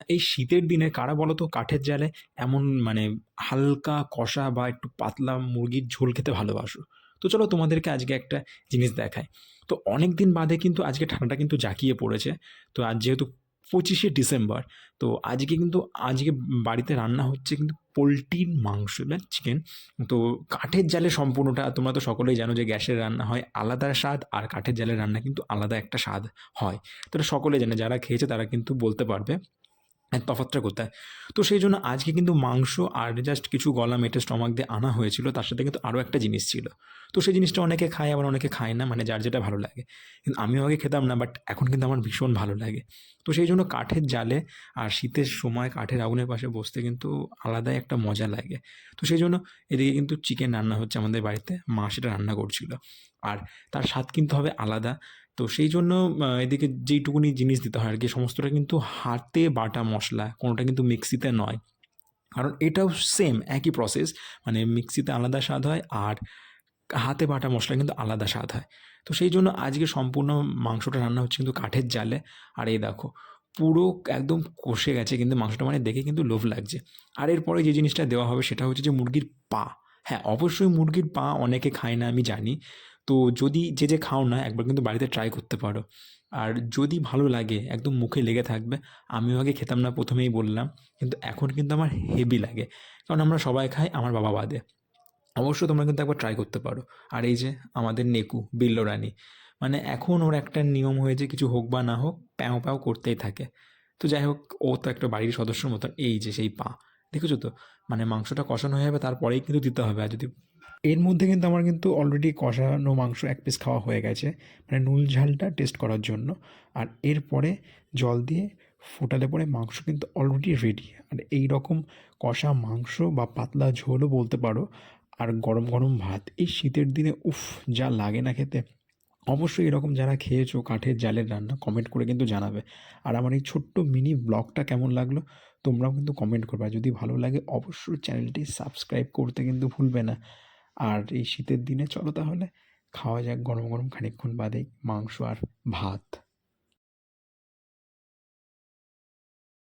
এই শীতের দিনে কারা বলো তো কাঠের জালে এমন মানে হালকা কষা বা একটু পাতলা মুরগির ঝোল খেতে ভালোবাসো? তো চলো তোমাদেরকে আজকে একটা জিনিস দেখাই। তো অনেক দিন বাদে কিন্তু আজকে ঠান্ডাটা কিন্তু জাঁকিয়ে পড়েছে। তো আজ যেহেতু 25শে ডিসেম্বর, তো আজকে বাড়িতে রান্না হচ্ছে কিন্তু পোলট্রির মাংস বা চিকেন। তো কাঠের জালে সম্পূর্ণটা, তোমরা তো সকলেই জানো যে গ্যাসের রান্না হয় আলাদা স্বাদ আর কাঠের জালের রান্না কিন্তু আলাদা একটা স্বাদ হয়। তো এটা সকলে জানে, যারা খেয়েছে তারা কিন্তু বলতে পারবে তফাৎটা কোথায়। তো সেই জন্য আজকে কিন্তু মাংস আর জাস্ট কিছু গলা মেটে স্টমাক দিয়ে আনা হয়েছিল, তার সাথে কিন্তু আরও একটা জিনিস ছিল। তো সেই জিনিসটা অনেকে খায় আবার অনেকে খায় না, মানে যার যেটা ভালো লাগে। কিন্তু আমিও আগে খেতাম না, বাট এখন কিন্তু আমার ভীষণ ভালো লাগে। তো সেই জন্য কাঠের জালে আর শীতের সময় কাঠের আগুনের পাশে বসতে কিন্তু আলাদাই একটা মজা লাগে। তো সেই জন্য এদিকে কিন্তু চিকেন রান্না হচ্ছে আমাদের বাড়িতে, মা সেটা রান্না করছিল। আর তার স্বাদ কিন্তু হবে আলাদা। তো সেই জন্য এদিকে যেইটুকুনি জিনিস দিতে হয় আরকি, সমস্তটা কিন্তু হাতে বাটা মশলা, কোনোটা কিন্তু মিক্সিতে নয়। কারণ এটাও সেম একই প্রসেস। মানে মিক্সিতে আলাদা স্বাদ হয় আর হাতে বাটা মশলা কিন্তু আলাদা স্বাদ হয়। তো সেই জন্য আজকে সম্পূর্ণ মাংসটা রান্না হচ্ছে কিন্তু কাঠের জালে। আর এই দেখো পুরো একদম কষে গেছে কিন্তু মাংসটা, মানে দেখে কিন্তু লোভ লাগছে। আর এরপরে যে জিনিসটা দেওয়া হবে সেটা হচ্ছে যে মুরগির পা। হ্যাঁ, অবশ্যই মুরগির পা অনেকে খায় না আমি জানি। তো যদি যে খাও না একবার কিন্তু বাড়িতে ট্রাই করতে পারো। আর যদি ভালো লাগে একদম মুখে লেগে থাকবে। আমিও আগে খেতাম না, প্রথমেই বললাম। কিন্তু এখন কিন্তু আমার হেভি লাগে। কারণ আমরা সবাই খাই আমার বাবা বাদে। অবশ্যই তোমরা কিন্তু একবার ট্রাই করতে পারো। আর এই যে আমাদের নেকু, বিল্লো রানী, মানে এখন ওর একটা নিয়ম হয়েছে, কিছু হোক বা না হোক প্যাও প্যাও করতেই থাকে। তো যাই হোক, ও তো একটা বাড়ির সদস্যর মতন। এই যে সেই পা, দেখেছো তো? মানে মাংসটা কষানো হয়ে যাবে তারপরেই কিন্তু দিতে হবে। আর যদি এর মধ্যে কিন্তু আমার কিন্তু অলরেডি কষানো মাংস এক পিস খাওয়া হয়ে গেছে, মানে নুন ঝালটা টেস্ট করার জন্য। আর এরপরে জল দিয়ে ফোটালে পরে মাংস কিন্তু অলরেডি রেডি। আর এই রকম কষা মাংস বা পাতলা ঝোলও বলতে পারো, আর গরম গরম ভাত এই শীতের দিনে উফ, যা লাগে না খেতে। অবশ্যই এরকম যারা খেয়েছো কাঠের জালের রান্না কমেন্ট করে কিন্তু জানাবে। আর আমার এই ছোট্ট মিনি ব্লগটা কেমন লাগলো তোমরাও কিন্তু কমেন্ট করবে। আর যদি ভালো লাগে অবশ্যই চ্যানেলটি সাবস্ক্রাইব করতে কিন্তু ভুলবে না। আর এই শীতের দিনে চলো তাহলে খাওয়া যাক গরম গরম খানিকক্ষণ বাদেই মাংস আর ভাত।